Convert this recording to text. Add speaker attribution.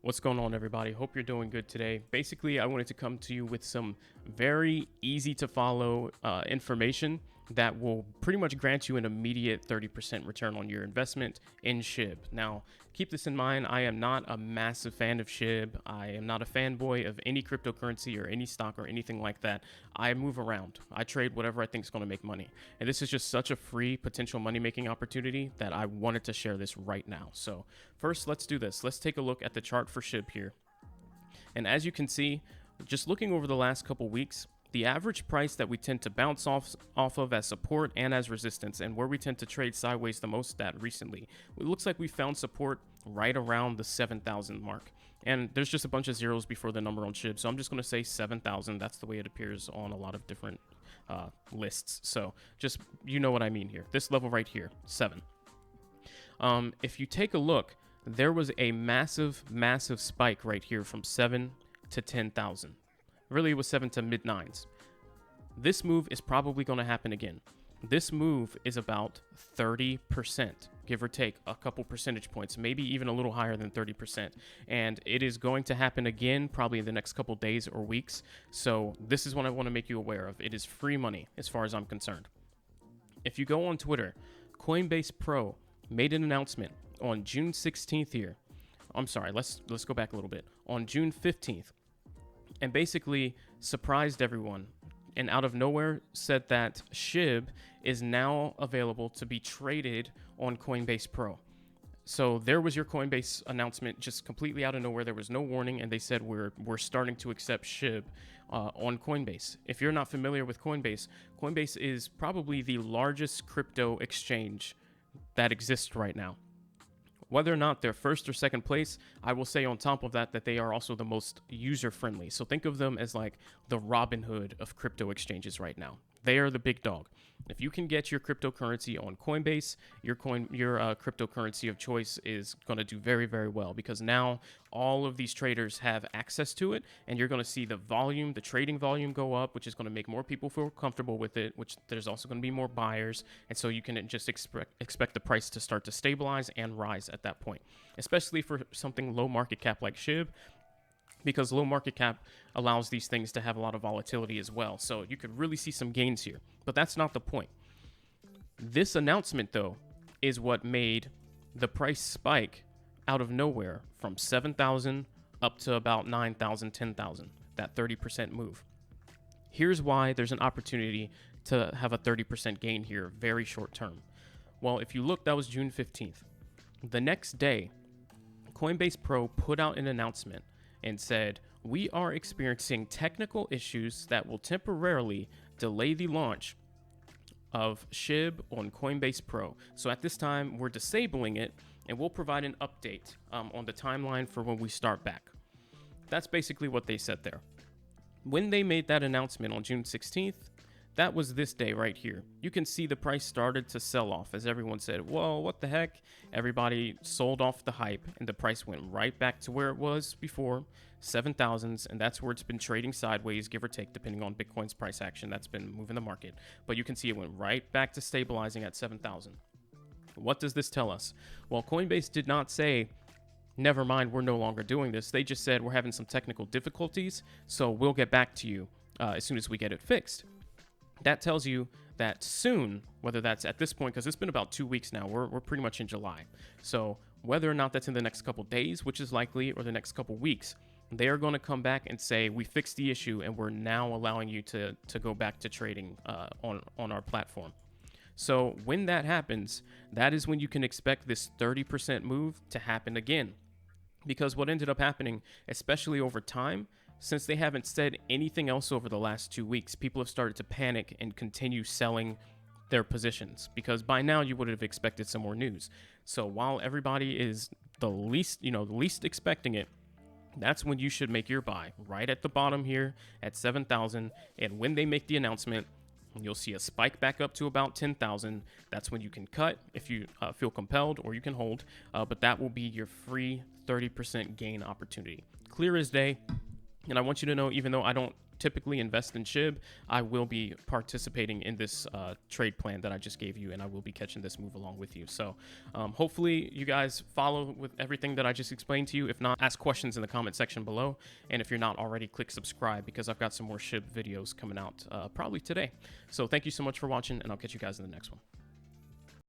Speaker 1: What's going on, everybody? Hope you're doing good today. Basically, I wanted to come to you with some very easy to follow information that will pretty much grant you an immediate 30% return on your investment in SHIB. Now, keep this in mind. I am not a massive fan of SHIB. I am not a fanboy of any cryptocurrency or any stock or anything like that. I move around. I trade whatever I think is going to make money. And this is just such a free potential money-making opportunity that I wanted to share this right now. So first, let's do this. Let's take a look at the chart for SHIB here. And as you can see, just looking over the last couple weeks, the average price that we tend to bounce off of as support and as resistance, and where we tend to trade sideways the most at recently, it looks like we found support right around the 7,000 mark. And there's just a bunch of zeros before the number on SHIB, so I'm just going to say 7,000. That's the way it appears on a lot of different lists. So just, you know what I mean here. This level right here, 7. If you take a look, there was a massive spike right here from 7 to 10,000. Really, it was 7 to mid 9s. This move is probably going to happen again. This move is about 30%, give or take a couple percentage points, maybe even a little higher than 30%. And it is going to happen again, probably in the next couple days or weeks. So this is what I want to make you aware of. It is free money as far as I'm concerned. If you go on Twitter, Coinbase Pro made an announcement on June 16th here. I'm sorry, let's go back a little bit. On June 15th. And basically surprised everyone, and out of nowhere said that SHIB is now available to be traded on Coinbase Pro. So there was your Coinbase announcement, just completely out of nowhere. There was no warning, and they said we're starting to accept SHIB on Coinbase. If you're not familiar with Coinbase, Coinbase is probably the largest crypto exchange that exists right now. Whether or not they're first or second place, I will say on top of that they are also the most user-friendly. So think of them as like the Robinhood of crypto exchanges right now. They are the big dog. If you can get your cryptocurrency on Coinbase, your cryptocurrency of choice is going to do very, very well, because now all of these traders have access to it, and you're going to see the trading volume go up, which is going to make more people feel comfortable with it, which there's also going to be more buyers. And so you can just expect the price to start to stabilize and rise at that point, especially for something low market cap like SHIB, because low market cap allows these things to have a lot of volatility as well. So you could really see some gains here, but that's not the point. This announcement, though, is what made the price spike out of nowhere from 7,000 up to about 9,000, 10,000, that 30% move. Here's why there's an opportunity to have a 30% gain here very short term. Well, if you look, that was June 15th. The next day, Coinbase Pro put out an announcement and said, we are experiencing technical issues that will temporarily delay the launch of SHIB on Coinbase Pro. So at this time, we're disabling it, and we'll provide an update on the timeline for when we start back. That's basically what they said there. When they made that announcement on June 16th, that was this day right here. You can see the price started to sell off as everyone said, whoa, what the heck? Everybody sold off the hype, and the price went right back to where it was before, 7,000s, and that's where it's been trading sideways, give or take, depending on Bitcoin's price action. That's been moving the market. But you can see it went right back to stabilizing at 7,000. What does this tell us? Well, Coinbase did not say, never mind, we're no longer doing this. They just said, we're having some technical difficulties, so we'll get back to you as soon as we get it fixed. That tells you that soon, whether that's at this point, because it's been about 2 weeks now, we're pretty much in July. So whether or not that's in the next couple days, which is likely, or the next couple weeks, they are going to come back and say, we fixed the issue, and we're now allowing you to go back to trading on our platform. So when that happens, that is when you can expect this 30% move to happen again. Because what ended up happening, especially over time, since they haven't said anything else over the last 2 weeks, people have started to panic and continue selling their positions, because by now you would have expected some more news. So while everybody is the least expecting it, that's when you should make your buy, right at the bottom here at 7,000. And when they make the announcement, you'll see a spike back up to about 10,000. That's when you can cut if you feel compelled, or you can hold. But that will be your free 30% gain opportunity. Clear as day. And I want you to know, even though I don't typically invest in SHIB, I will be participating in this trade plan that I just gave you, and I will be catching this move along with you. So hopefully you guys follow with everything that I just explained to you. If not, ask questions in the comment section below. And if you're not already, click subscribe, because I've got some more SHIB videos coming out probably today. So thank you so much for watching, and I'll catch you guys in the next one.